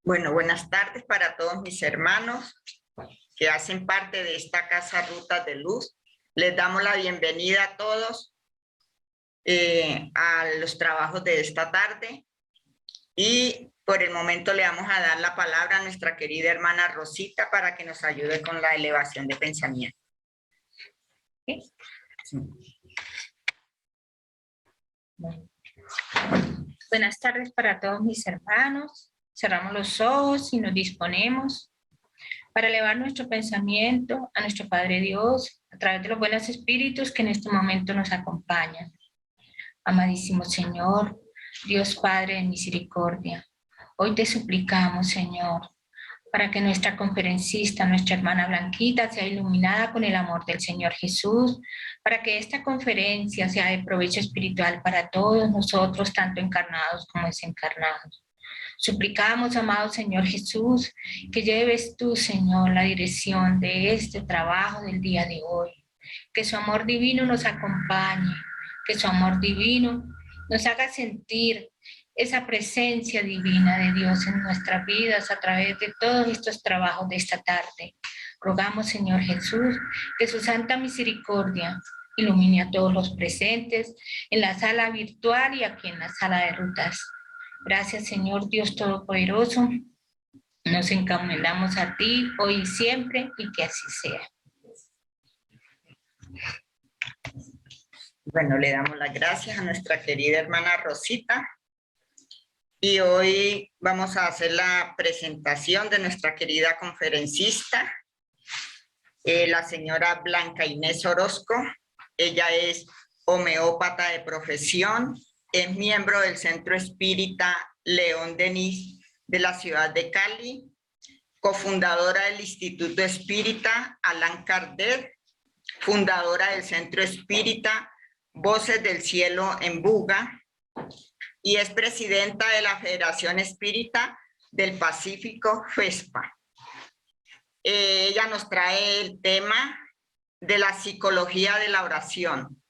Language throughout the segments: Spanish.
Bueno, buenas tardes para todos mis hermanos que hacen parte de esta Casa Rutas de Luz. Les damos la bienvenida a todos a los trabajos de esta tarde y por el momento le vamos a dar la palabra a nuestra querida hermana Rosita para que nos ayude con la elevación de pensamiento. ¿Sí? Sí. Buenas tardes para todos mis hermanos. Cerramos los ojos y nos disponemos para elevar nuestro pensamiento a nuestro Padre Dios a través de los buenos espíritus que en este momento nos acompañan. Amadísimo Señor, Dios Padre de misericordia, hoy te suplicamos, Señor, para que nuestra conferencista, nuestra hermana Blanquita, sea iluminada con el amor del Señor Jesús, para que esta conferencia sea de provecho espiritual para todos nosotros, tanto encarnados como desencarnados. Suplicamos, amado Señor Jesús, que lleves tú, Señor, la dirección de este trabajo del día de hoy. Que su amor divino nos acompañe, que su amor divino nos haga sentir esa presencia divina de Dios en nuestras vidas a través de todos estos trabajos de esta tarde. Rogamos, Señor Jesús, que su santa misericordia ilumine a todos los presentes en la sala virtual y aquí en la sala de rutas. Gracias, Señor Dios Todopoderoso. Nos encomendamos a ti hoy y siempre y que así sea. Bueno, le damos las gracias a nuestra querida hermana Rosita. Y hoy vamos a hacer la presentación de nuestra querida conferencista, la señora Blanca Inés Orozco. Ella es homeópata de profesión, es miembro del Centro Espírita León Denis de la ciudad de Cali, cofundadora del Instituto Espírita Allan Kardec, fundadora del Centro Espírita Voces del Cielo en Buga, y es presidenta de la Federación Espírita del Pacífico, FESPA. Ella nos trae el tema de la psicología de la oración.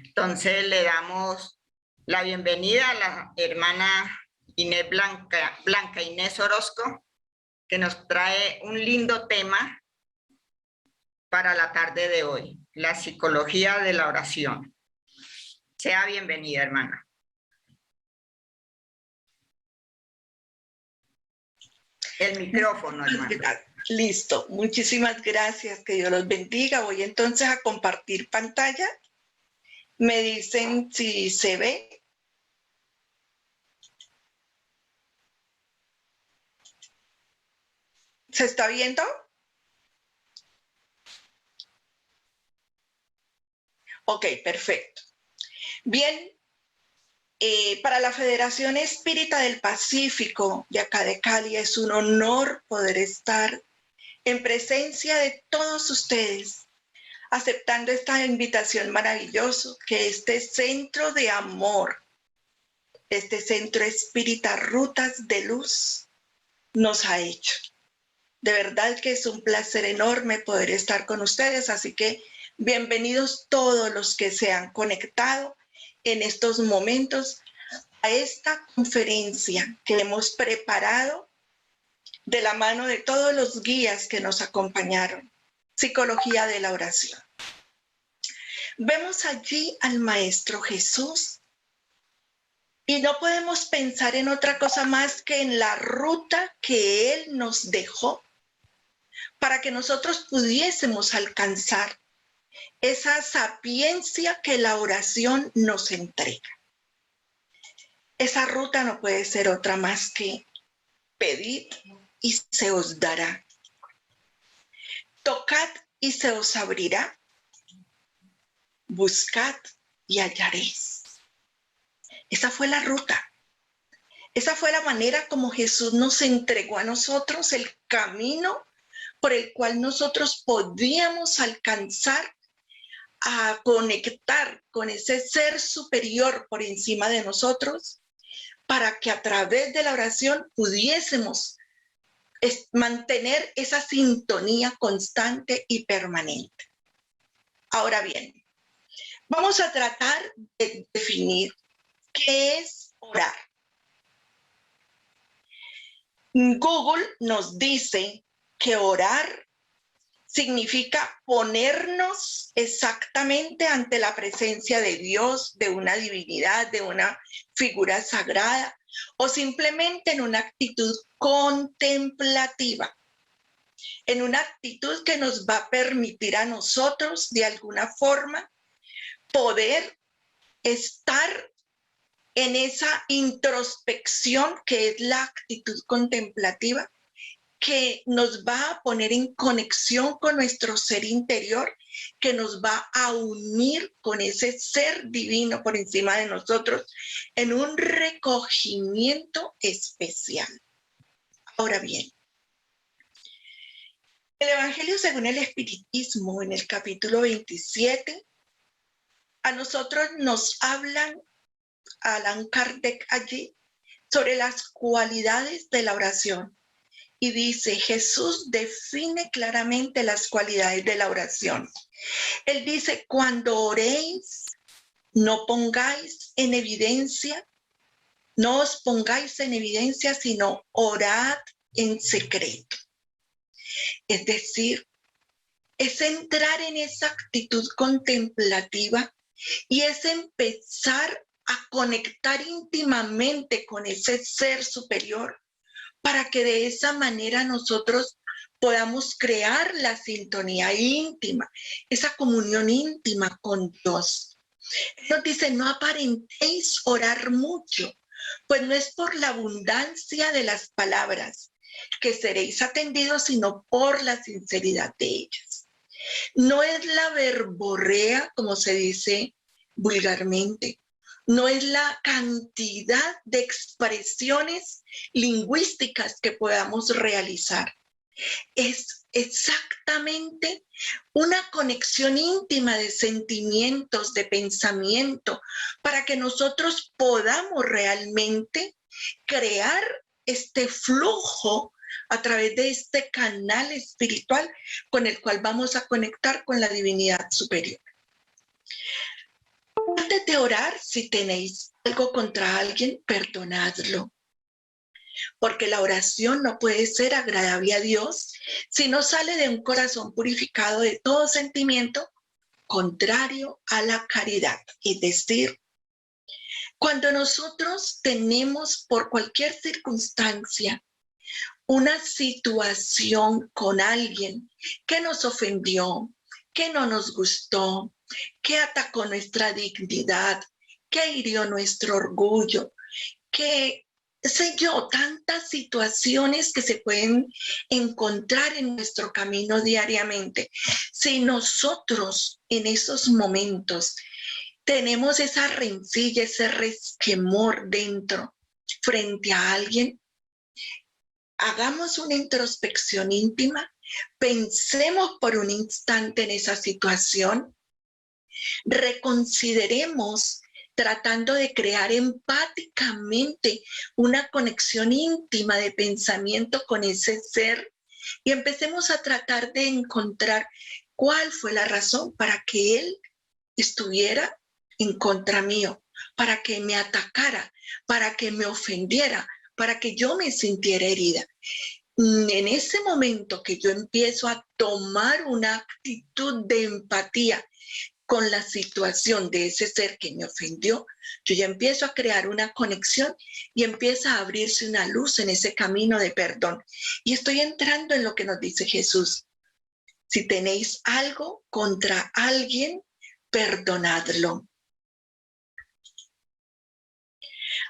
Entonces le damos la bienvenida a la hermana Inés Blanca Inés Orozco, que nos trae un lindo tema para la tarde de hoy, la psicología de la oración. Sea bienvenida, hermana. El micrófono, hermano. Listo, muchísimas gracias, que Dios los bendiga. Voy entonces a compartir pantalla. Me dicen si se ve. ¿Se está viendo? Ok, perfecto. Bien. Para la Federación Espírita del Pacífico de acá de Cali es un honor poder estar en presencia de todos ustedes, aceptando esta invitación maravillosa que este centro de amor, este centro espírita Rutas de Luz nos ha hecho. De verdad que es un placer enorme poder estar con ustedes, así que bienvenidos todos los que se han conectado en estos momentos a esta conferencia que hemos preparado de la mano de todos los guías que nos acompañaron. Psicología de la oración. Vemos allí al Maestro Jesús y no podemos pensar en otra cosa más que en la ruta que Él nos dejó para que nosotros pudiésemos alcanzar esa sapiencia que la oración nos entrega. Esa ruta no puede ser otra más que pedid y se os dará. Tocad y se os abrirá. Buscad y hallaréis. Esa fue la ruta. Esa fue la manera como Jesús nos entregó a nosotros el camino por el cual nosotros podíamos alcanzar a conectar con ese ser superior por encima de nosotros, para que a través de la oración pudiésemos mantener esa sintonía constante y permanente. Ahora bien, vamos a tratar de definir qué es orar. Google nos dice que orar significa ponernos exactamente ante la presencia de Dios, de una divinidad, de una figura sagrada, o simplemente en una actitud contemplativa, en una actitud que nos va a permitir a nosotros, de alguna forma, poder estar en esa introspección que es la actitud contemplativa, que nos va a poner en conexión con nuestro ser interior, que nos va a unir con ese ser divino por encima de nosotros en un recogimiento especial. Ahora bien, el Evangelio según el Espiritismo, en el capítulo 27, a nosotros nos hablan, Allan Kardec allí, sobre las cualidades de la oración. Y dice, Jesús define claramente las cualidades de la oración. Él dice, cuando oréis, no pongáis en evidencia, no os pongáis en evidencia, sino orad en secreto. Es decir, es entrar en esa actitud contemplativa y es empezar a conectar íntimamente con ese ser superior, para que de esa manera nosotros podamos crear la sintonía íntima, esa comunión íntima con Dios. Nos dice, no aparentéis orar mucho, pues no es por la abundancia de las palabras que seréis atendidos, sino por la sinceridad de ellas. No es la verborrea, como se dice vulgarmente, no es la cantidad de expresiones lingüísticas que podamos realizar. Es exactamente una conexión íntima de sentimientos, de pensamiento, para que nosotros podamos realmente crear este flujo a través de este canal espiritual con el cual vamos a conectar con la divinidad superior. Antes de orar, si tenéis algo contra alguien, perdonadlo. Porque la oración no puede ser agradable a Dios si no sale de un corazón purificado de todo sentimiento contrario a la caridad. Es decir, cuando nosotros tenemos por cualquier circunstancia una situación con alguien que nos ofendió, que no nos gustó, que atacó nuestra dignidad, que hirió nuestro orgullo, que, sé yo, tantas situaciones que se pueden encontrar en nuestro camino diariamente. Si nosotros en esos momentos tenemos esa rencilla, ese resquemor dentro frente a alguien, hagamos una introspección íntima, pensemos por un instante en esa situación, reconsideremos tratando de crear empáticamente una conexión íntima de pensamiento con ese ser y empecemos a tratar de encontrar cuál fue la razón para que él estuviera en contra mío, para que me atacara, para que me ofendiera, para que yo me sintiera herida. En ese momento que yo empiezo a tomar una actitud de empatía con la situación de ese ser que me ofendió, yo ya empiezo a crear una conexión y empieza a abrirse una luz en ese camino de perdón. Y estoy entrando en lo que nos dice Jesús. Si tenéis algo contra alguien, perdonadlo.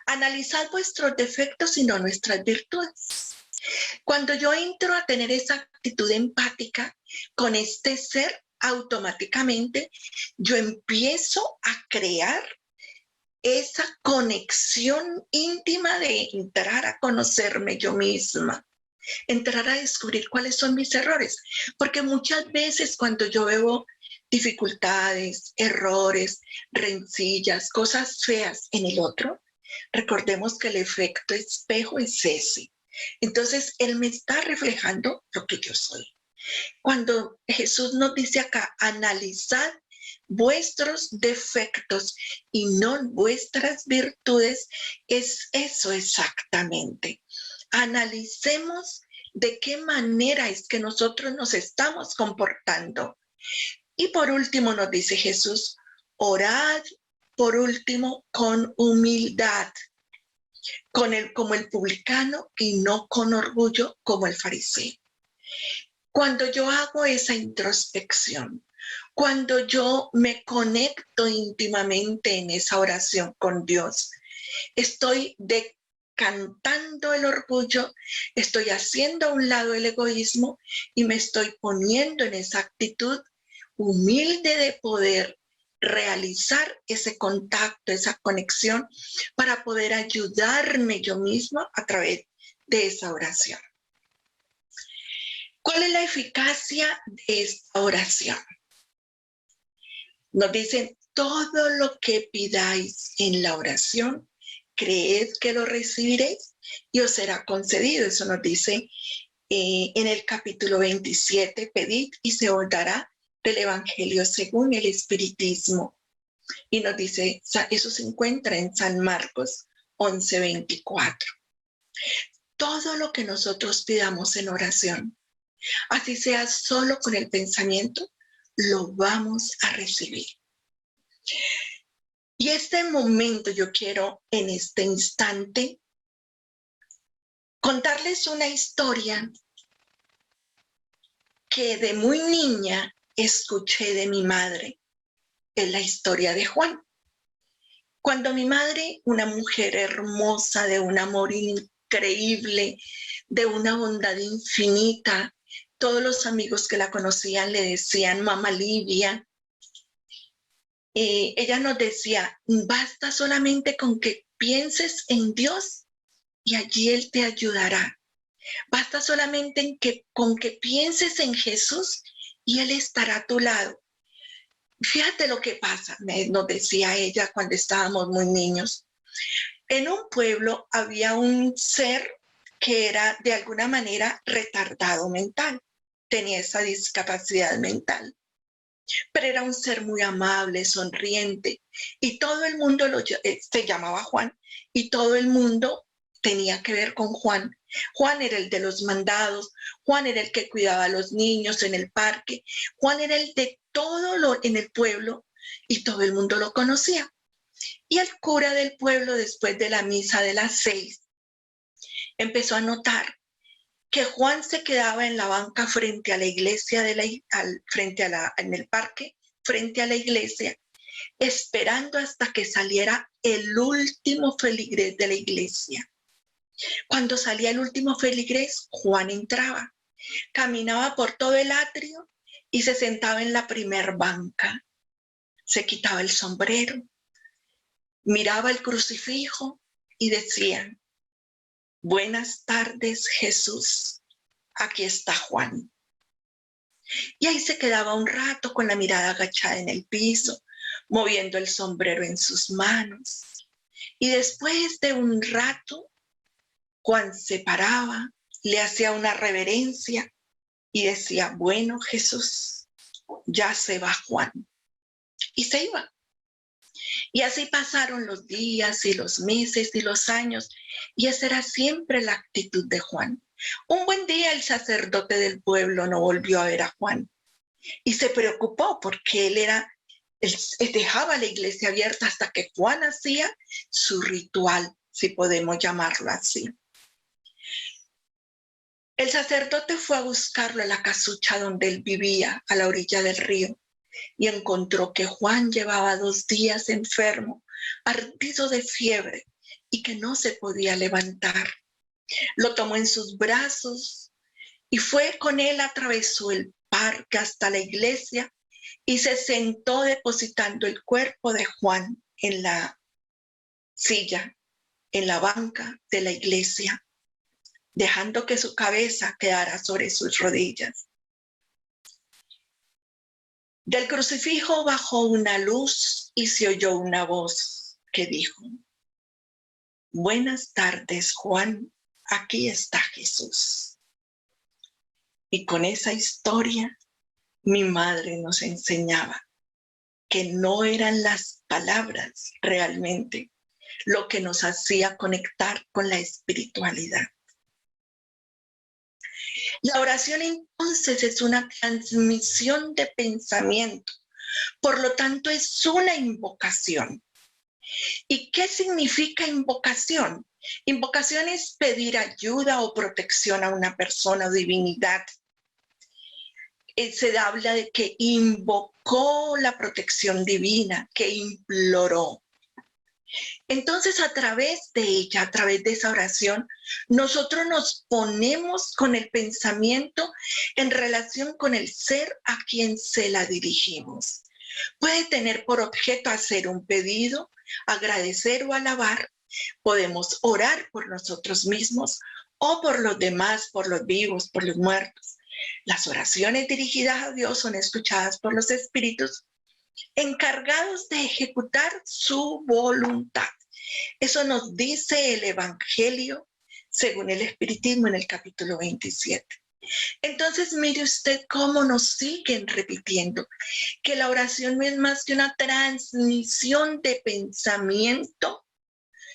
Analizad vuestros defectos y no nuestras virtudes. Cuando yo entro a tener esa actitud empática con este ser, automáticamente yo empiezo a crear esa conexión íntima de entrar a conocerme yo misma, entrar a descubrir cuáles son mis errores, porque muchas veces cuando yo veo dificultades, errores, rencillas, cosas feas en el otro, recordemos que el efecto espejo es ese. Entonces, él me está reflejando lo que yo soy. Cuando Jesús nos dice acá, analizad vuestros defectos y no vuestras virtudes, es eso exactamente. Analicemos de qué manera es que nosotros nos estamos comportando. Y por último nos dice Jesús, orad por último con humildad, como el publicano y no con orgullo como el fariseo. Cuando yo hago esa introspección, cuando yo me conecto íntimamente en esa oración con Dios, estoy decantando el orgullo, estoy haciendo a un lado el egoísmo y me estoy poniendo en esa actitud humilde de poder realizar ese contacto, esa conexión para poder ayudarme yo misma a través de esa oración. ¿Cuál es la eficacia de esta oración? Nos dicen, todo lo que pidáis en la oración, creed que lo recibiréis y os será concedido. Eso nos dice en el capítulo 27, pedid y se os dará, del Evangelio según el Espiritismo. Y nos dice, eso se encuentra en San Marcos 11:24. Todo lo que nosotros pidamos en oración, así sea solo con el pensamiento, lo vamos a recibir. Y este momento yo quiero en este instante contarles una historia que de muy niña escuché de mi madre. Es la historia de Juan. Cuando mi madre, una mujer hermosa, de un amor increíble, de una bondad infinita, todos los amigos que la conocían le decían Mamá Livia. Ella nos decía, basta solamente con que pienses en Dios y allí Él te ayudará. Basta solamente con que pienses en Jesús y Él estará a tu lado. Fíjate lo que pasa, nos decía ella cuando estábamos muy niños. En un pueblo había un ser que era de alguna manera retardado mental, tenía esa discapacidad mental, pero era un ser muy amable, sonriente, y todo el mundo se llamaba Juan, y todo el mundo tenía que ver con Juan. Juan era el de los mandados, Juan era el que cuidaba a los niños en el parque, Juan era el de todo lo en el pueblo y todo el mundo lo conocía. Y el cura del pueblo, después de la misa de las 6, empezó a notar que Juan se quedaba en la banca frente a la iglesia, en el parque, frente a la iglesia, esperando hasta que saliera el último feligrés de la iglesia. Cuando salía el último feligrés, Juan entraba, caminaba por todo el atrio y se sentaba en la primer banca. Se quitaba el sombrero, miraba el crucifijo y decía, buenas tardes, Jesús, aquí está Juan. Y ahí se quedaba un rato con la mirada agachada en el piso, moviendo el sombrero en sus manos. Y después de un rato, Juan se paraba, le hacía una reverencia y decía, bueno, Jesús, ya se va Juan. Y se iba. Y así pasaron los días y los meses y los años, y esa era siempre la actitud de Juan. Un buen día el sacerdote del pueblo no volvió a ver a Juan y se preocupó porque él dejaba la iglesia abierta hasta que Juan hacía su ritual, si podemos llamarlo así. El sacerdote fue a buscarlo a la casucha donde él vivía, a la orilla del río, y encontró que Juan llevaba 2 días enfermo, ardido de fiebre, y que no se podía levantar. Lo tomó en sus brazos y fue con él, atravesó el parque hasta la iglesia y se sentó depositando el cuerpo de Juan en la silla, en la banca de la iglesia, dejando que su cabeza quedara sobre sus rodillas. Del crucifijo bajó una luz y se oyó una voz que dijo, buenas tardes, Juan, aquí está Jesús. Y con esa historia, mi madre nos enseñaba que no eran las palabras realmente lo que nos hacía conectar con la espiritualidad. La oración entonces es una transmisión de pensamiento, por lo tanto es una invocación. ¿Y qué significa invocación? Invocación es pedir ayuda o protección a una persona o divinidad. Se habla de que invocó la protección divina, que imploró. Entonces, a través de ella, a través de esa oración, nosotros nos ponemos con el pensamiento en relación con el ser a quien se la dirigimos. Puede tener por objeto hacer un pedido, agradecer o alabar. Podemos orar por nosotros mismos o por los demás, por los vivos, por los muertos. Las oraciones dirigidas a Dios son escuchadas por los espíritus encargados de ejecutar su voluntad. Eso nos dice el Evangelio según el Espiritismo en el capítulo 27. Entonces, mire usted cómo nos siguen repitiendo que la oración no es más que una transmisión de pensamiento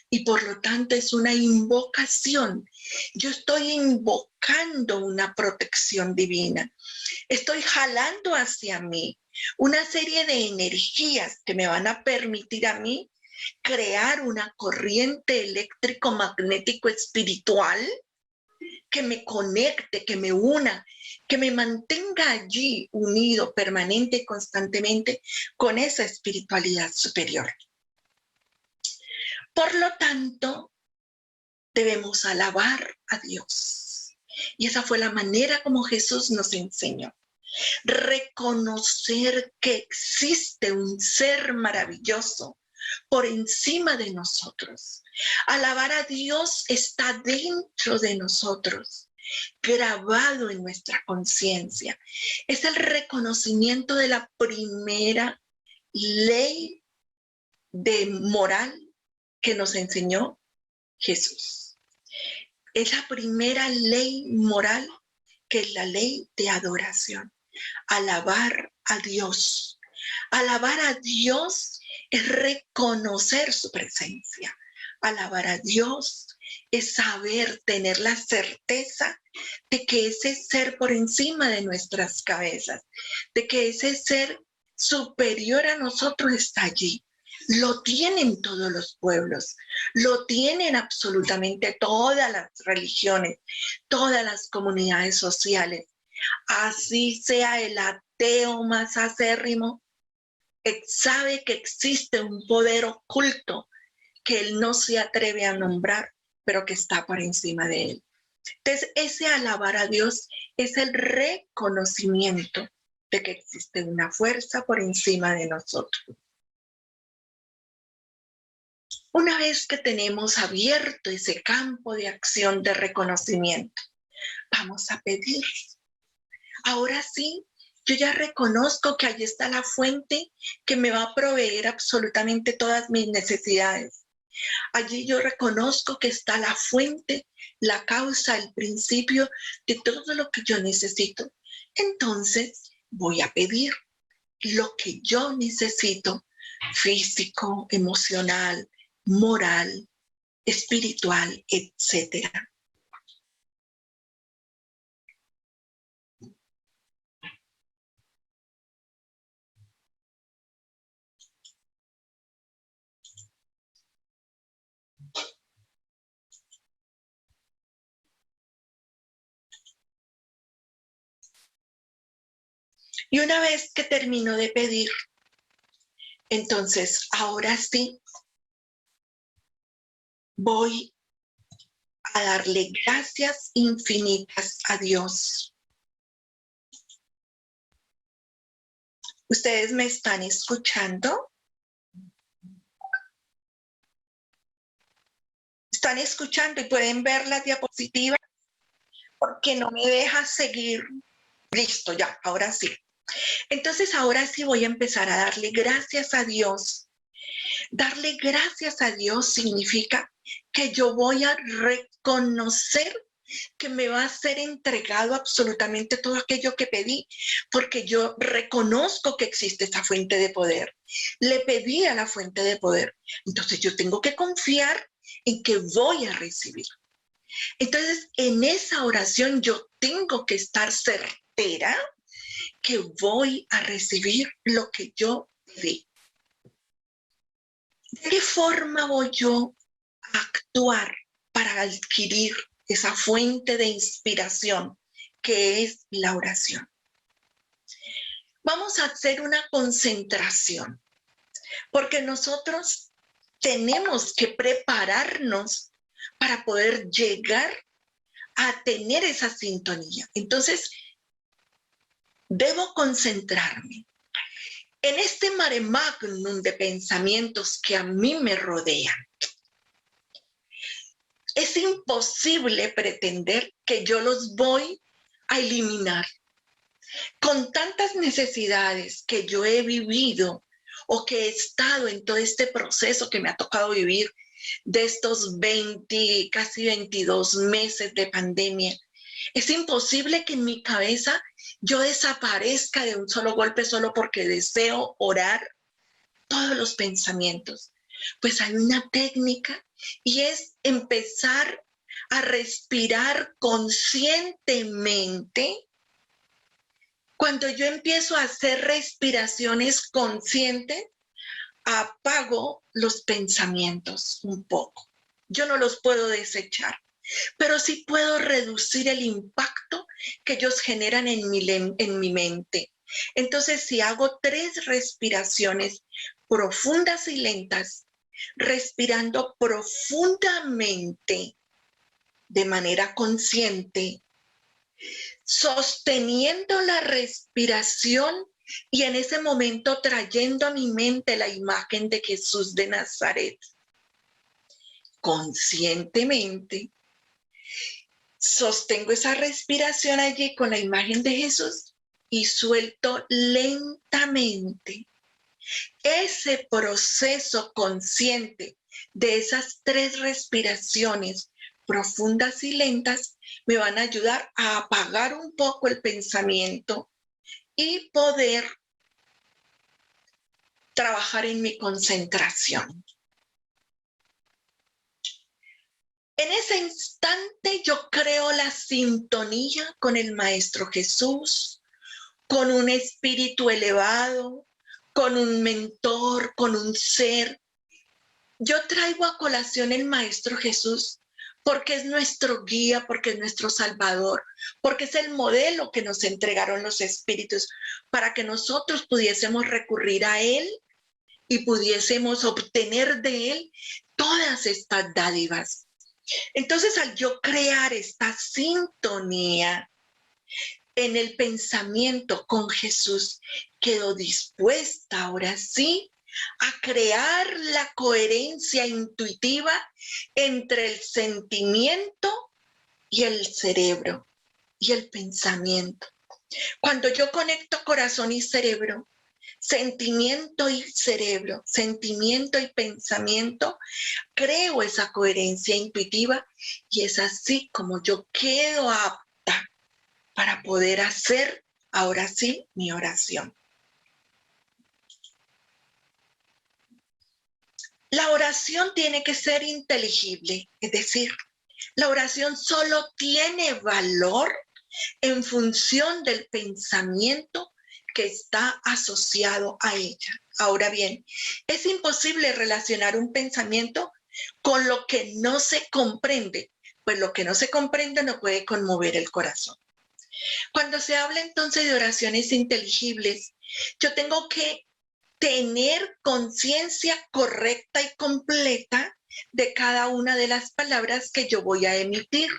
y por lo tanto es una invocación. Yo estoy invocando una protección divina. Estoy jalando hacia mí una serie de energías que me van a permitir a mí crear una corriente eléctrico-magnético espiritual que me conecte, que me una, que me mantenga allí unido permanente y constantemente con esa espiritualidad superior. Por lo tanto, debemos alabar a Dios. Y esa fue la manera como Jesús nos enseñó. Reconocer que existe un ser maravilloso por encima de nosotros. Alabar a Dios está dentro de nosotros, grabado en nuestra conciencia. Es el reconocimiento de la primera ley de moral que nos enseñó Jesús. Es la primera ley moral, que es la ley de adoración. Alabar a Dios. Alabar a Dios es reconocer su presencia. Alabar a Dios es saber, tener la certeza de que ese ser por encima de nuestras cabezas, de que ese ser superior a nosotros está allí. Lo tienen todos los pueblos, lo tienen absolutamente todas las religiones, todas las comunidades sociales. Así sea el ateo más acérrimo, sabe que existe un poder oculto que él no se atreve a nombrar, pero que está por encima de él. Entonces, ese alabar a Dios es el reconocimiento de que existe una fuerza por encima de nosotros. Una vez que tenemos abierto ese campo de acción de reconocimiento, vamos a pedir. Ahora sí, yo ya reconozco que allí está la fuente que me va a proveer absolutamente todas mis necesidades. Allí yo reconozco que está la fuente, la causa, el principio de todo lo que yo necesito. Entonces voy a pedir lo que yo necesito, físico, emocional, moral, espiritual, etcétera. Y una vez que termino de pedir, entonces ahora sí voy a darle gracias infinitas a Dios. ¿Ustedes me están escuchando? ¿Están escuchando y pueden ver las diapositivas? Porque no me deja seguir. Listo, ya, ahora sí. Entonces ahora sí voy a empezar a darle gracias a Dios. Darle gracias a Dios significa que yo voy a reconocer que me va a ser entregado absolutamente todo aquello que pedí, porque yo reconozco que existe esa fuente de poder. Le pedí a la fuente de poder. Entonces yo tengo que confiar en que voy a recibir. Entonces, en esa oración yo tengo que estar certera que voy a recibir lo que yo pedí. ¿De qué forma voy yo a actuar para adquirir esa fuente de inspiración que es la oración? Vamos a hacer una concentración, porque nosotros tenemos que prepararnos para poder llegar a tener esa sintonía. Entonces, debo concentrarme en este mare magnum de pensamientos que a mí me rodean. Es imposible pretender que yo los voy a eliminar. Con tantas necesidades que yo he vivido o que he estado en todo este proceso que me ha tocado vivir de estos casi 22 meses de pandemia, es imposible que en mi cabeza yo desaparezca de un solo golpe solo porque deseo orar todos los pensamientos. Pues hay una técnica y es empezar a respirar conscientemente. Cuando yo empiezo a hacer respiraciones conscientes, apago los pensamientos un poco. Yo no los puedo desechar, pero sí puedo reducir el impacto que ellos generan en mi mente. Entonces, si hago 3 respiraciones profundas y lentas, respirando profundamente de manera consciente, sosteniendo la respiración y en ese momento trayendo a mi mente la imagen de Jesús de Nazaret. Conscientemente, sostengo esa respiración allí con la imagen de Jesús y suelto lentamente. Ese proceso consciente de esas 3 respiraciones profundas y lentas me van a ayudar a apagar un poco el pensamiento y poder trabajar en mi concentración. En ese instante yo creo la sintonía con el Maestro Jesús, con un espíritu elevado, con un mentor, con un ser. Yo traigo a colación el Maestro Jesús porque es nuestro guía, porque es nuestro Salvador, porque es el modelo que nos entregaron los espíritus para que nosotros pudiésemos recurrir a Él y pudiésemos obtener de Él todas estas dádivas. Entonces, al yo crear esta sintonía en el pensamiento con Jesús, quedo dispuesta ahora sí a crear la coherencia intuitiva entre el sentimiento y el cerebro y el pensamiento. Cuando yo conecto corazón y cerebro, sentimiento y cerebro, sentimiento y pensamiento, creo esa coherencia intuitiva y es así como yo quedo apta para poder hacer ahora sí mi oración. La oración tiene que ser inteligible, es decir, la oración solo tiene valor en función del pensamiento que está asociado a ella. Ahora bien, es imposible relacionar un pensamiento con lo que no se comprende, pues lo que no se comprende no puede conmover el corazón. Cuando se habla entonces de oraciones inteligibles, yo tengo que tener conciencia correcta y completa de cada una de las palabras que yo voy a emitir.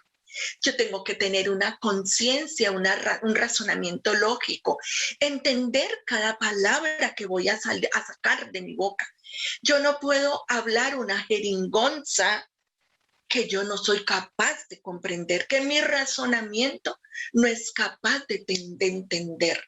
Yo tengo que tener una conciencia, un razonamiento lógico, entender cada palabra que voy a sacar de mi boca. Yo no puedo hablar una jeringonza que yo no soy capaz de comprender, que mi razonamiento no es capaz de entender,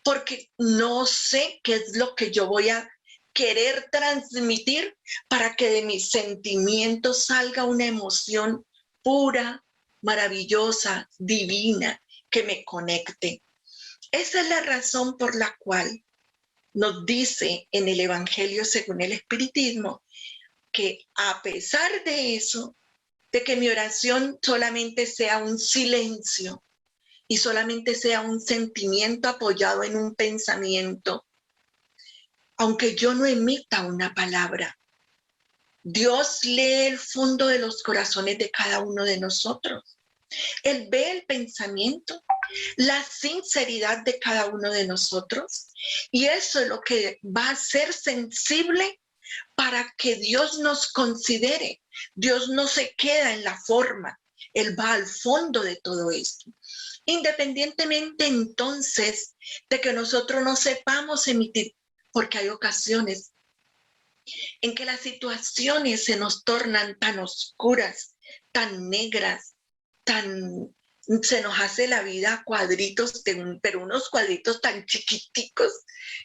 porque no sé qué es lo que yo voy a querer transmitir para que de mis sentimientos salga una emoción pura, maravillosa, divina, que me conecte. Esa es la razón por la cual nos dice en el Evangelio según el Espiritismo que a pesar de eso, de que mi oración solamente sea un silencio y solamente sea un sentimiento apoyado en un pensamiento, aunque yo no emita una palabra. Dios lee el fondo de los corazones de cada uno de nosotros. Él ve el pensamiento, la sinceridad de cada uno de nosotros, y eso es lo que va a ser sensible para que Dios nos considere. Dios no se queda en la forma, Él va al fondo de todo esto. Independientemente entonces de que nosotros no sepamos emitir, porque hay ocasiones en que las situaciones se nos tornan tan oscuras, tan negras, se nos hace la vida cuadritos, pero unos cuadritos tan chiquiticos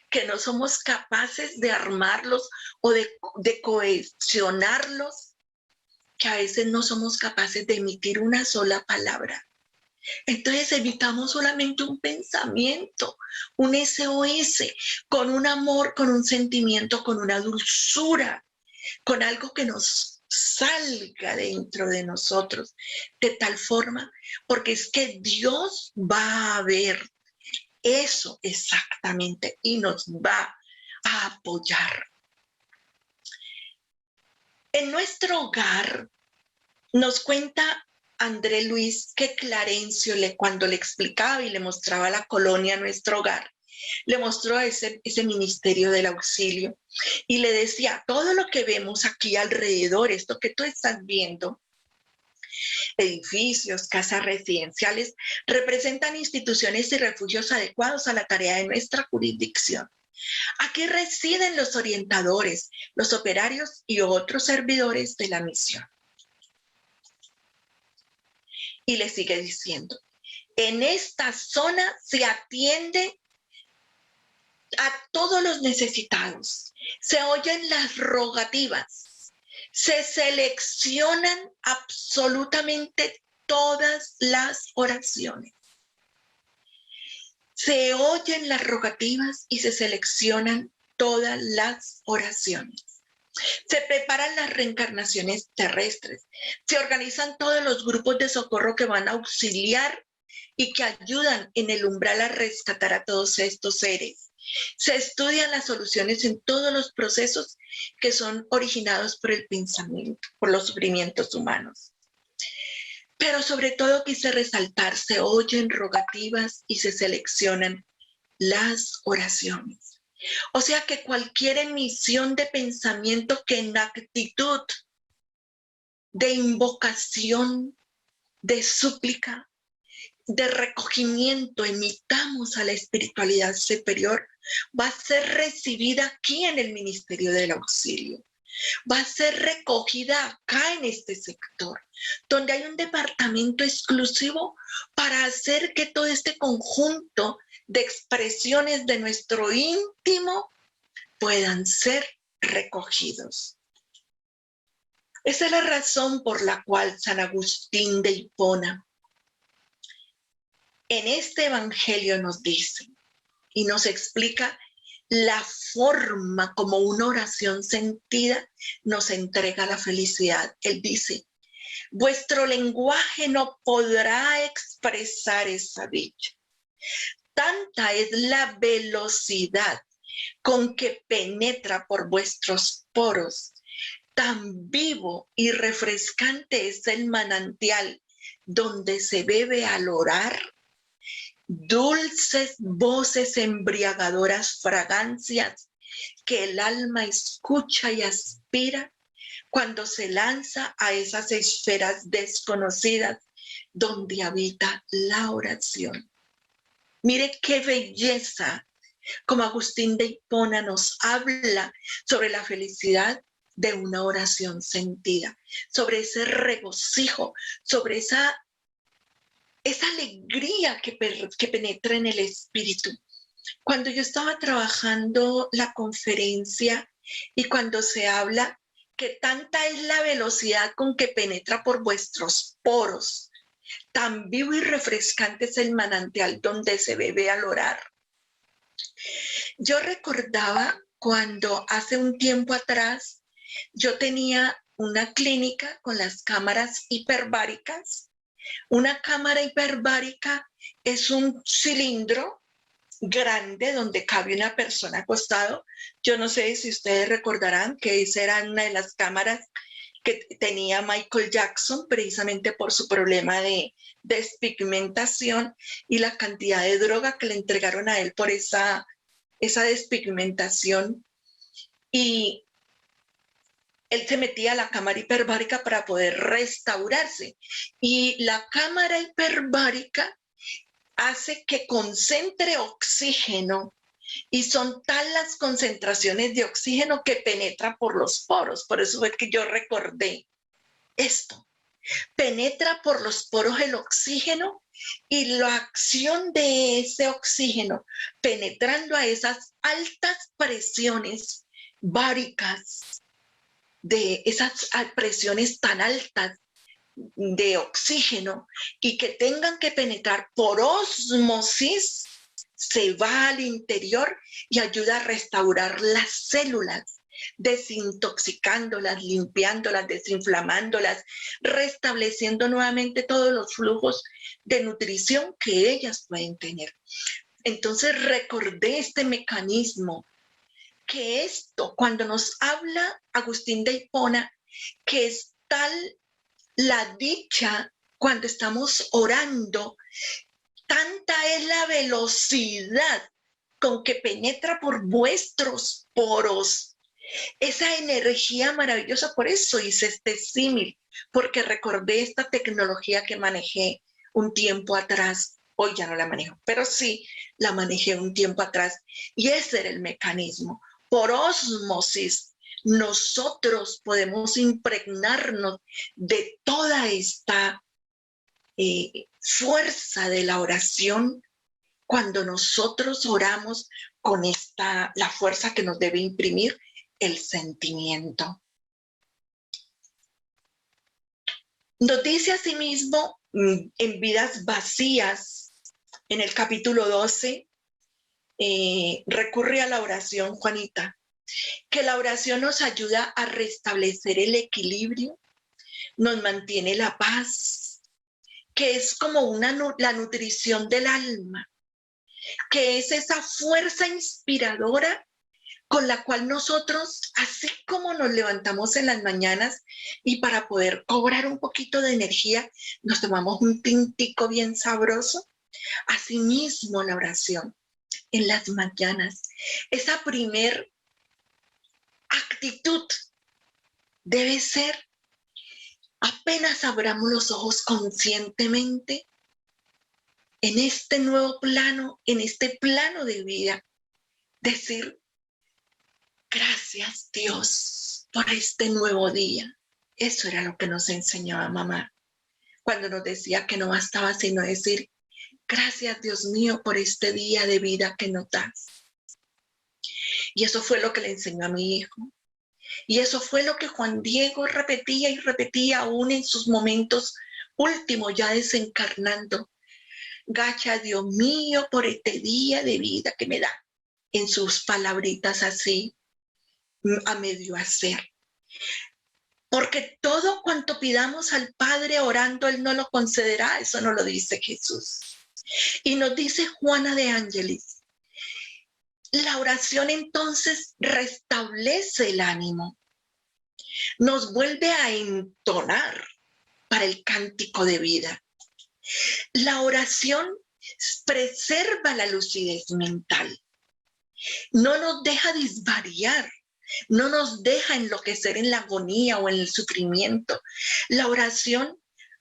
que no somos capaces de armarlos o de cohesionarlos, que a veces no somos capaces de emitir una sola palabra. Entonces evitamos solamente un pensamiento, un SOS, con un amor, con un sentimiento, con una dulzura, con algo que nos salga dentro de nosotros, de tal forma, porque es que Dios va a ver eso exactamente y nos va a apoyar. En nuestro hogar nos cuenta André Luis que Clarencio, cuando le explicaba y le mostraba la colonia a nuestro hogar, le mostró ese ministerio del auxilio y le decía, todo lo que vemos aquí alrededor, esto que tú estás viendo, edificios, casas residenciales, representan instituciones y refugios adecuados a la tarea de nuestra jurisdicción. Aquí residen los orientadores, los operarios y otros servidores de la misión. Y le sigue diciendo, en esta zona se atiende a todos los necesitados, se oyen las rogativas, se seleccionan absolutamente todas las oraciones. Se oyen las rogativas y se seleccionan todas las oraciones. Se preparan las reencarnaciones terrestres, se organizan todos los grupos de socorro que van a auxiliar y que ayudan en el umbral a rescatar a todos estos seres. Se estudian las soluciones en todos los procesos que son originados por el pensamiento, por los sufrimientos humanos. Pero sobre todo quise resaltar, se oyen rogativas y se seleccionan las oraciones. O sea que cualquier emisión de pensamiento que en actitud de invocación, de súplica, de recogimiento emitamos a la espiritualidad superior, va a ser recibida aquí en el Ministerio del Auxilio. Va a ser recogida acá en este sector, donde hay un departamento exclusivo para hacer que todo este conjunto de expresiones de nuestro íntimo puedan ser recogidos. Esa es la razón por la cual San Agustín de Hipona en este evangelio nos dice y nos explica la forma como una oración sentida nos entrega la felicidad. Él dice, vuestro lenguaje no podrá expresar esa dicha. Tanta es la velocidad con que penetra por vuestros poros, tan vivo y refrescante es el manantial donde se bebe al orar, dulces voces embriagadoras fragancias que el alma escucha y aspira cuando se lanza a esas esferas desconocidas donde habita la oración. Mire qué belleza, como Agustín de Hipona nos habla sobre la felicidad de una oración sentida, sobre ese regocijo, sobre esa alegría que penetra en el espíritu. Cuando yo estaba trabajando la conferencia y cuando se habla que tanta es la velocidad con que penetra por vuestros poros, tan vivo y refrescante es el manantial donde se bebe al orar. Yo recordaba cuando hace un tiempo atrás yo tenía una clínica con las cámaras hiperbáricas. Una cámara hiperbárica es un cilindro grande donde cabe una persona acostado. Yo no sé si ustedes recordarán que esa era una de las cámaras que tenía Michael Jackson precisamente por su problema de despigmentación y la cantidad de droga que le entregaron a él por esa despigmentación. Y él se metía a la cámara hiperbárica para poder restaurarse. Y la cámara hiperbárica hace que concentre oxígeno y son tal las concentraciones de oxígeno que penetra por los poros. Por eso es que yo recordé esto. Penetra por los poros el oxígeno y la acción de ese oxígeno penetrando a esas altas presiones báricas, de esas presiones tan altas de oxígeno y que tengan que penetrar por osmosis, se va al interior y ayuda a restaurar las células, desintoxicándolas, limpiándolas, desinflamándolas, restableciendo nuevamente todos los flujos de nutrición que ellas pueden tener. Entonces recordé este mecanismo, que esto, cuando nos habla Agustín de Hipona, que es tal la dicha cuando estamos orando, tanta es la velocidad con que penetra por vuestros poros esa energía maravillosa. Por eso hice este símil, porque recordé esta tecnología que manejé un tiempo atrás. Hoy ya no la manejo, pero sí la manejé un tiempo atrás y ese era el mecanismo. Por osmosis, nosotros podemos impregnarnos de toda esta fuerza de la oración cuando nosotros oramos con la fuerza que nos debe imprimir el sentimiento. Nos dice asimismo en Vidas Vacías, en el capítulo 12, recurre a la oración, Juanita, que la oración nos ayuda a restablecer el equilibrio, nos mantiene la paz, que es como la nutrición del alma, que es esa fuerza inspiradora con la cual nosotros, así como nos levantamos en las mañanas y para poder cobrar un poquito de energía, nos tomamos un tintico bien sabroso, asimismo la oración en las mañanas, esa primer actitud debe ser, apenas abramos los ojos conscientemente, en este nuevo plano, en este plano de vida, decir: gracias, Dios, por este nuevo día. Eso era lo que nos enseñaba mamá cuando nos decía que no bastaba sino decir: gracias, Dios mío, por este día de vida que nos das. Y eso fue lo que le enseñó a mi hijo. Y eso fue lo que Juan Diego repetía y repetía aún en sus momentos últimos, ya desencarnando. Gracias, Dios mío, por este día de vida que me da. En sus palabritas así, a medio hacer. Porque todo cuanto pidamos al Padre orando, Él no lo concederá. Eso no lo dice Jesús. Y nos dice Juana de Ángelis, la oración entonces restablece el ánimo, nos vuelve a entonar para el cántico de vida. La oración preserva la lucidez mental, no nos deja disvariar, no nos deja enloquecer en la agonía o en el sufrimiento. La oración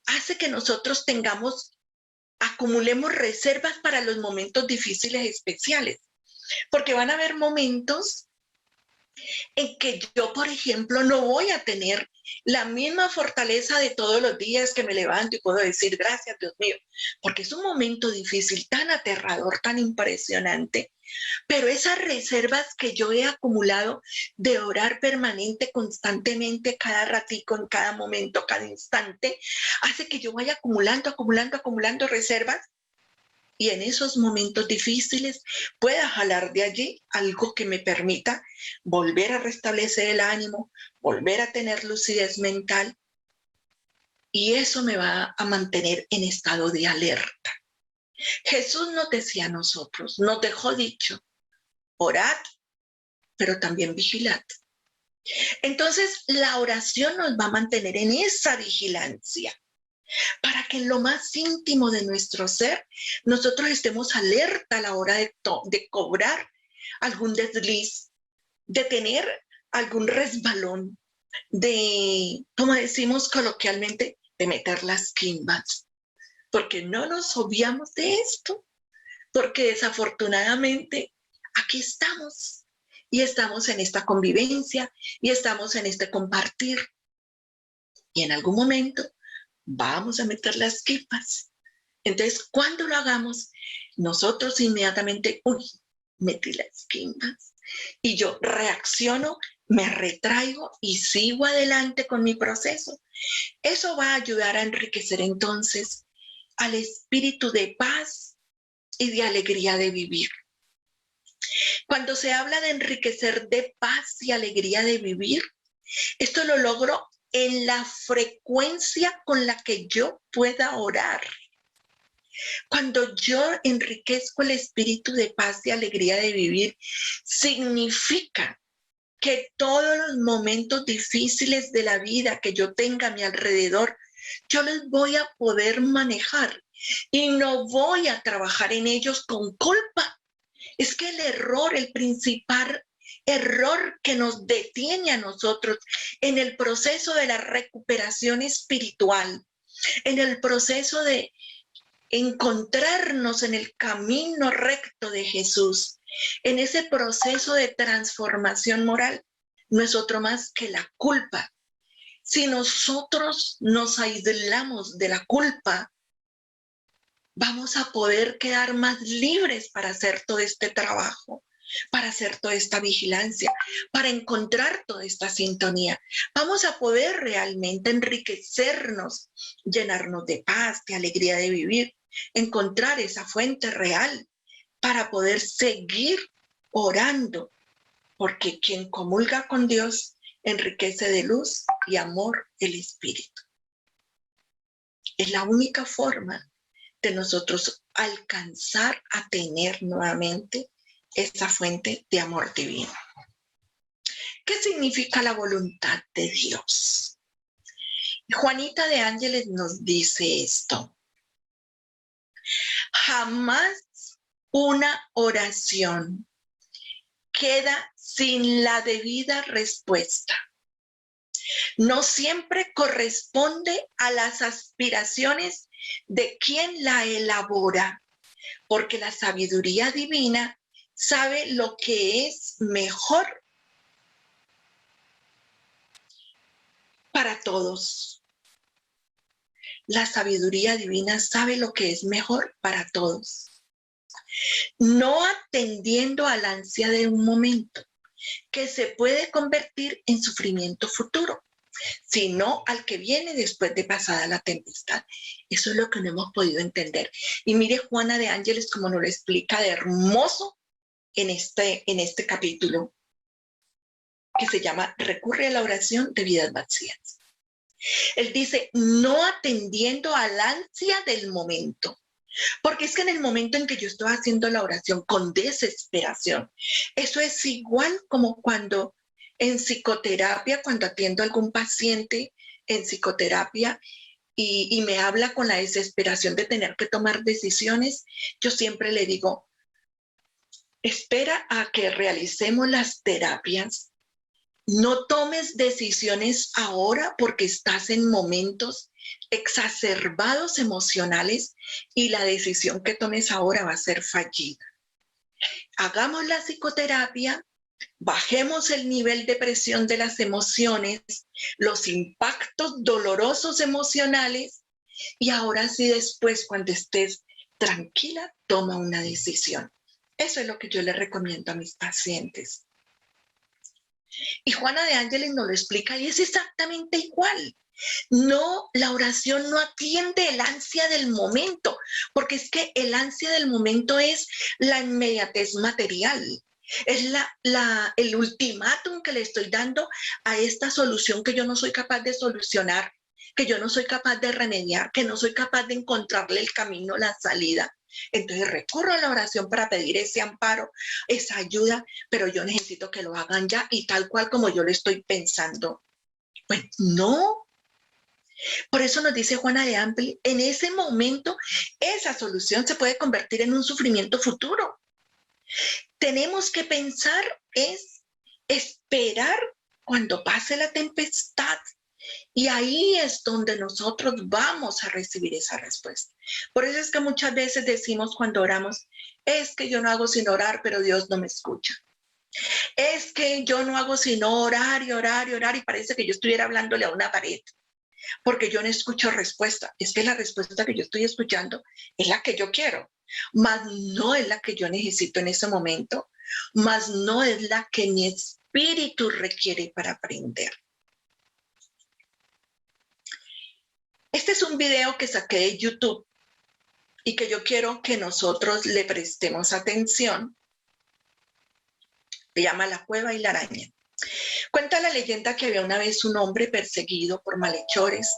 hace que nosotros acumulemos reservas para los momentos difíciles especiales, porque van a haber momentos en que yo, por ejemplo, no voy a tener la misma fortaleza de todos los días que me levanto y puedo decir gracias, Dios mío, porque es un momento difícil, tan aterrador, tan impresionante, pero esas reservas que yo he acumulado de orar permanente, constantemente, cada ratico, en cada momento, cada instante, hace que yo vaya acumulando reservas y en esos momentos difíciles pueda jalar de allí algo que me permita volver a restablecer el ánimo, volver a tener lucidez mental, y eso me va a mantener en estado de alerta. Jesús nos decía a nosotros, nos dejó dicho, orad, pero también vigilad. Entonces, la oración nos va a mantener en esa vigilancia, para que en lo más íntimo de nuestro ser, nosotros estemos alerta a la hora de cobrar algún desliz, de tener algún resbalón, de, como decimos coloquialmente, de meter las quimbas, porque no nos obviamos de esto, porque desafortunadamente aquí estamos, y estamos en esta convivencia, y estamos en este compartir, y en algún momento vamos a meter las quimbas. Entonces, cuando lo hagamos, nosotros inmediatamente, uy, metí las quimbas, y yo reacciono, me retraigo y sigo adelante con mi proceso. Eso va a ayudar a enriquecer entonces al espíritu de paz y de alegría de vivir. Cuando se habla de enriquecer de paz y alegría de vivir, esto lo logro en la frecuencia con la que yo pueda orar. Cuando yo enriquezco el espíritu de paz y alegría de vivir, significa que todos los momentos difíciles de la vida que yo tenga a mi alrededor, yo los voy a poder manejar y no voy a trabajar en ellos con culpa. Es que el error, el principal error que nos detiene a nosotros en el proceso de la recuperación espiritual, en el proceso de encontrarnos en el camino recto de Jesús, en ese proceso de transformación moral, no es otro más que la culpa. Si nosotros nos aislamos de la culpa, vamos a poder quedar más libres para hacer todo este trabajo, para hacer toda esta vigilancia, para encontrar toda esta sintonía. Vamos a poder realmente enriquecernos, llenarnos de paz, de alegría de vivir, encontrar esa fuente real para poder seguir orando, porque quien comulga con Dios enriquece de luz y amor el espíritu. Es la única forma de nosotros alcanzar a tener nuevamente esa fuente de amor divino. ¿Qué significa la voluntad de Dios? Juanita de Ángeles nos dice esto: jamás una oración queda sin la debida respuesta. No siempre corresponde a las aspiraciones de quien la elabora, porque la sabiduría divina sabe lo que es mejor para todos. La sabiduría divina sabe lo que es mejor para todos, no atendiendo a la ansia de un momento que se puede convertir en sufrimiento futuro, sino al que viene después de pasada la tempestad. Eso es lo que no hemos podido entender. Y mire Juana de Ángeles como nos lo explica de hermoso en este capítulo, que se llama Recurre a la oración de vidas vacías. Él dice, no atendiendo al ansia del momento, porque es que en el momento en que yo estoy haciendo la oración con desesperación, eso es igual como cuando en psicoterapia, cuando atiendo a algún paciente en psicoterapia y me habla con la desesperación de tener que tomar decisiones, yo siempre le digo, espera a que realicemos las terapias. No tomes decisiones ahora porque estás en momentos exacerbados emocionales y la decisión que tomes ahora va a ser fallida. Hagamos la psicoterapia, bajemos el nivel de presión de las emociones, los impactos dolorosos emocionales y ahora sí después cuando estés tranquila, toma una decisión. Eso es lo que yo le recomiendo a mis pacientes. Y Juana de Ángeles nos lo explica y es exactamente igual. No, la oración no atiende el ansia del momento, porque es que el ansia del momento es la inmediatez material. Es el ultimátum que le estoy dando a esta solución que yo no soy capaz de solucionar, que yo no soy capaz de remediar, que no soy capaz de encontrarle el camino, la salida. Entonces recurro a la oración para pedir ese amparo, esa ayuda, pero yo necesito que lo hagan ya y tal cual como yo lo estoy pensando. Pues no. Por eso nos dice Juana de Ampli, en ese momento esa solución se puede convertir en un sufrimiento futuro. Tenemos que pensar es esperar cuando pase la tempestad. Y ahí es donde nosotros vamos a recibir esa respuesta. Por eso es que muchas veces decimos cuando oramos, es que yo no hago sino orar, pero Dios no me escucha. Es que yo no hago sino orar y orar y orar y parece que yo estuviera hablándole a una pared, porque yo no escucho respuesta. Es que la respuesta que yo estoy escuchando es la que yo quiero, mas no es la que yo necesito en ese momento, mas no es la que mi espíritu requiere para aprender. Este es un video que saqué de YouTube y que yo quiero que nosotros le prestemos atención. Se llama La Cueva y la Araña. Cuenta la leyenda que había una vez un hombre perseguido por malhechores.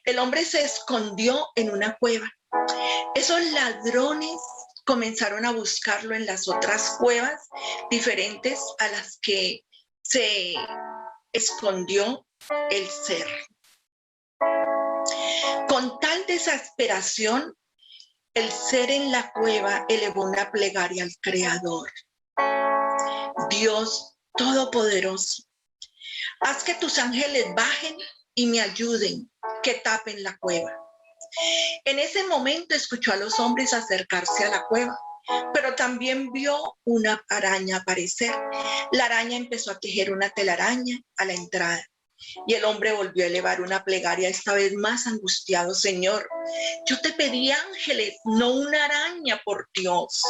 El hombre se escondió en una cueva. Esos ladrones comenzaron a buscarlo en las otras cuevas diferentes a las que se escondió el ser. Con tal desesperación, el ser en la cueva elevó una plegaria al Creador. Dios Todopoderoso, haz que tus ángeles bajen y me ayuden, que tapen la cueva. En ese momento escuchó a los hombres acercarse a la cueva, pero también vio una araña aparecer. La araña empezó a tejer una telaraña a la entrada. Y el hombre volvió a elevar una plegaria, esta vez más angustiado. Señor, yo te pedí ángeles, no una araña, por Dios.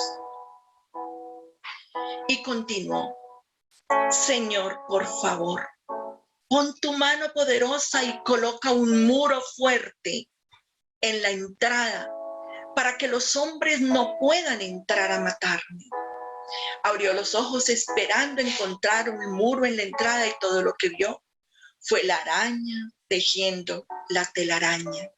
Y continuó, Señor, por favor, pon tu mano poderosa y coloca un muro fuerte en la entrada para que los hombres no puedan entrar a matarme. Abrió los ojos esperando encontrar un muro en la entrada y todo lo que vio fue la araña tejiendo la telaraña.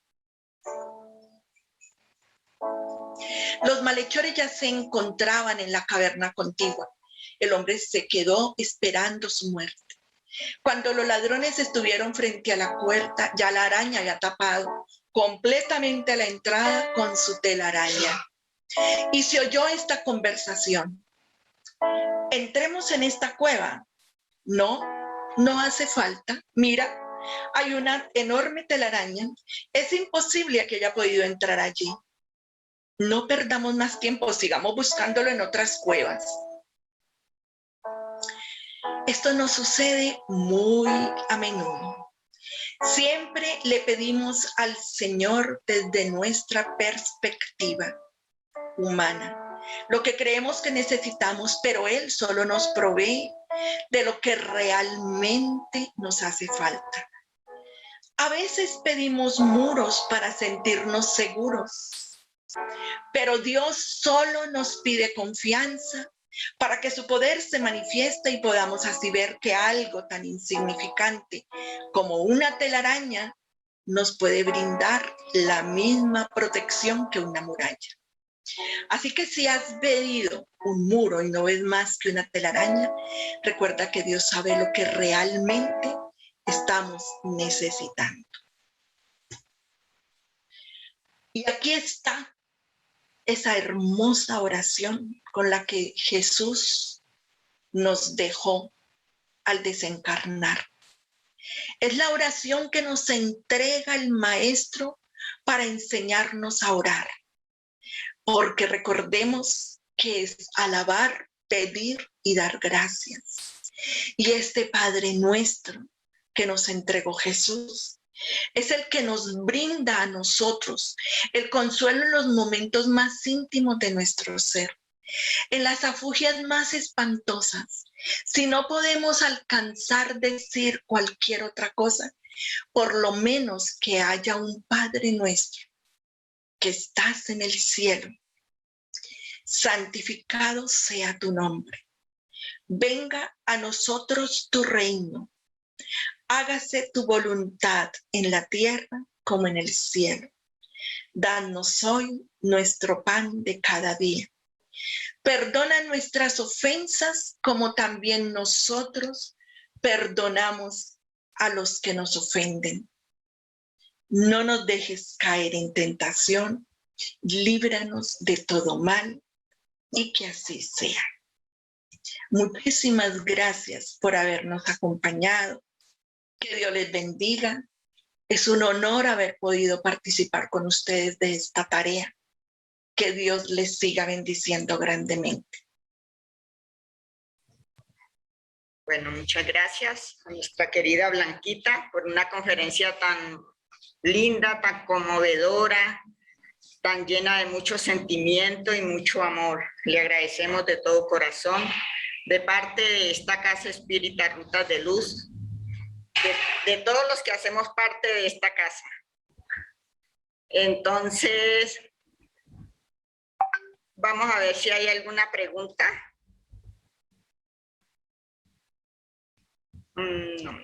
Los malhechores ya se encontraban en la caverna contigua. El hombre se quedó esperando su muerte. Cuando los ladrones estuvieron frente a la puerta, ya la araña había tapado completamente la entrada con su telaraña. Y se oyó esta conversación. Entremos en esta cueva. No, no hace falta. Mira, hay una enorme telaraña. Es imposible que haya podido entrar allí. No perdamos más tiempo, sigamos buscándolo en otras cuevas. Esto nos sucede muy a menudo. Siempre le pedimos al Señor desde nuestra perspectiva humana lo que creemos que necesitamos, pero Él solo nos provee de lo que realmente nos hace falta. A veces pedimos muros para sentirnos seguros, pero Dios solo nos pide confianza para que su poder se manifieste y podamos así ver que algo tan insignificante como una telaraña nos puede brindar la misma protección que una muralla. Así que si has pedido un muro y no ves más que una telaraña, recuerda que Dios sabe lo que realmente estamos necesitando. Y aquí está esa hermosa oración con la que Jesús nos dejó al desencarnar. Es la oración que nos entrega el Maestro para enseñarnos a orar. Porque recordemos que es alabar, pedir y dar gracias. Y este Padre nuestro que nos entregó Jesús es el que nos brinda a nosotros el consuelo en los momentos más íntimos de nuestro ser, en las afugias más espantosas. Si no podemos alcanzar decir cualquier otra cosa, por lo menos que haya un Padre nuestro que estás en el cielo. Santificado sea tu nombre. Venga a nosotros tu reino. Hágase tu voluntad en la tierra como en el cielo. Danos hoy nuestro pan de cada día. Perdona nuestras ofensas como también nosotros perdonamos a los que nos ofenden. No nos dejes caer en tentación, líbranos de todo mal y que así sea. Muchísimas gracias por habernos acompañado. Que Dios les bendiga. Es un honor haber podido participar con ustedes de esta tarea. Que Dios les siga bendiciendo grandemente. Bueno, muchas gracias a nuestra querida Blanquita por una conferencia tan linda, tan conmovedora, tan llena de mucho sentimiento y mucho amor. Le agradecemos de todo corazón, de parte de esta Casa Espírita Rutas de Luz, de todos los que hacemos parte de esta casa. Entonces, vamos a ver si hay alguna pregunta. No.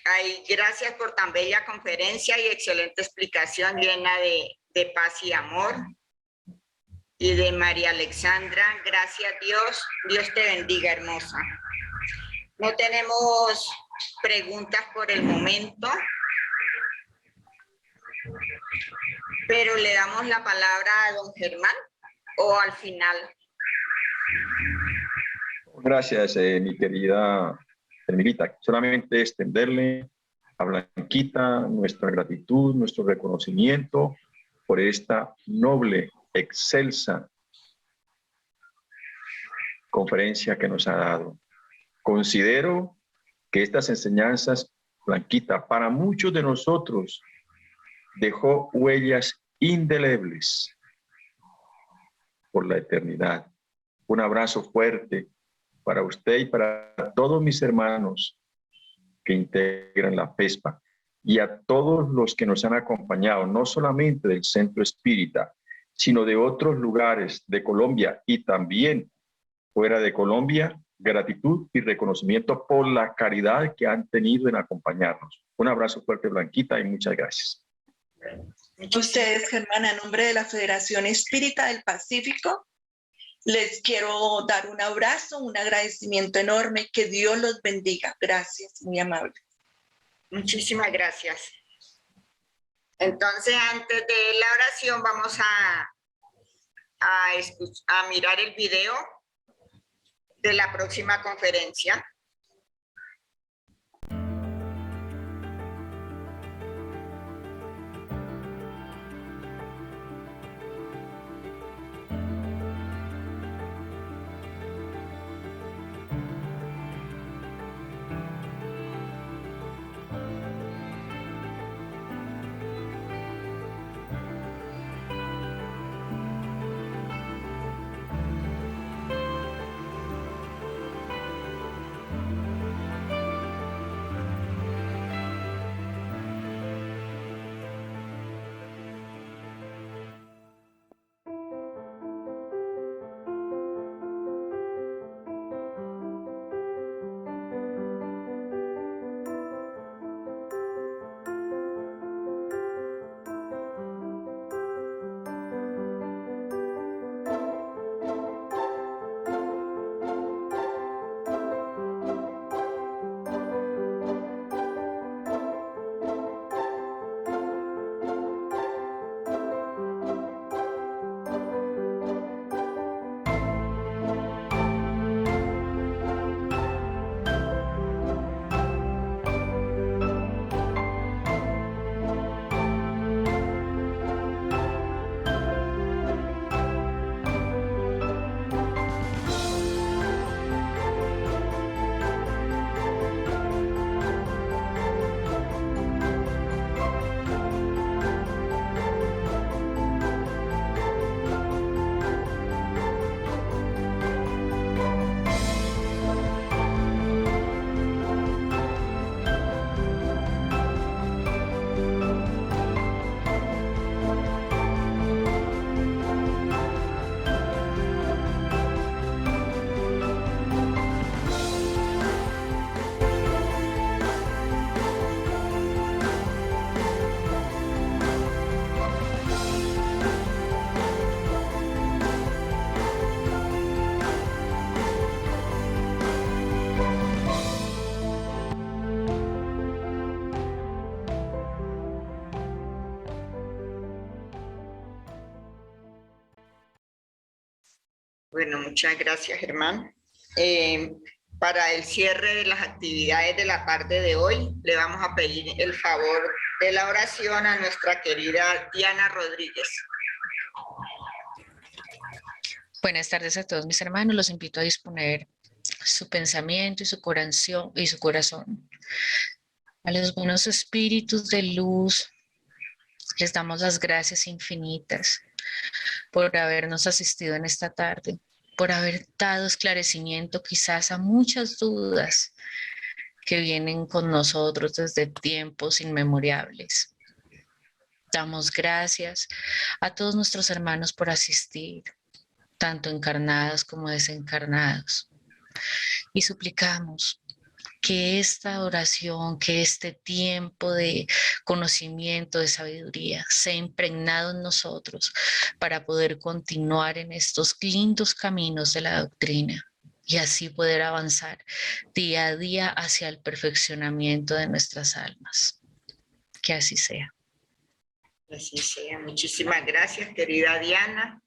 Ay, gracias por tan bella conferencia y excelente explicación llena de paz y amor. Y de María Alexandra, gracias Dios. Dios te bendiga, hermosa. No tenemos preguntas por el momento, pero le damos la palabra a don Germán o al final. Gracias, mi querida Hermilita. Solamente extenderle a Blanquita nuestra gratitud, nuestro reconocimiento por esta noble, excelsa conferencia que nos ha dado. Considero que estas enseñanzas, Blanquita, para muchos de nosotros dejó huellas indelebles por la eternidad. Un abrazo fuerte para usted y para todos mis hermanos que integran la FESPA y a todos los que nos han acompañado, no solamente del Centro Espírita, sino de otros lugares de Colombia y también fuera de Colombia. Gratitud y reconocimiento por la caridad que han tenido en acompañarnos. Un abrazo fuerte, Blanquita, y muchas gracias. Ustedes, Germán, a nombre de la Federación Espírita del Pacífico, les quiero dar un abrazo, un agradecimiento enorme. Que Dios los bendiga. Gracias, muy amable. Muchísimas gracias. Entonces, antes de la oración, vamos a mirar el video de la próxima conferencia. Bueno, muchas gracias, Germán. Para el cierre de las actividades de la tarde de hoy, le vamos a pedir el favor de la oración a nuestra querida Diana Rodríguez. Buenas tardes a todos mis hermanos. Los invito a disponer su pensamiento y su corazón. A los buenos espíritus de luz les damos las gracias infinitas por habernos asistido en esta tarde, por haber dado esclarecimiento quizás a muchas dudas que vienen con nosotros desde tiempos inmemorables. Damos gracias a todos nuestros hermanos por asistir, tanto encarnados como desencarnados. Y suplicamos que esta oración, que este tiempo de conocimiento, de sabiduría, sea impregnado en nosotros para poder continuar en estos lindos caminos de la doctrina y así poder avanzar día a día hacia el perfeccionamiento de nuestras almas. Que así sea. Así sea. Muchísimas gracias, querida Diana.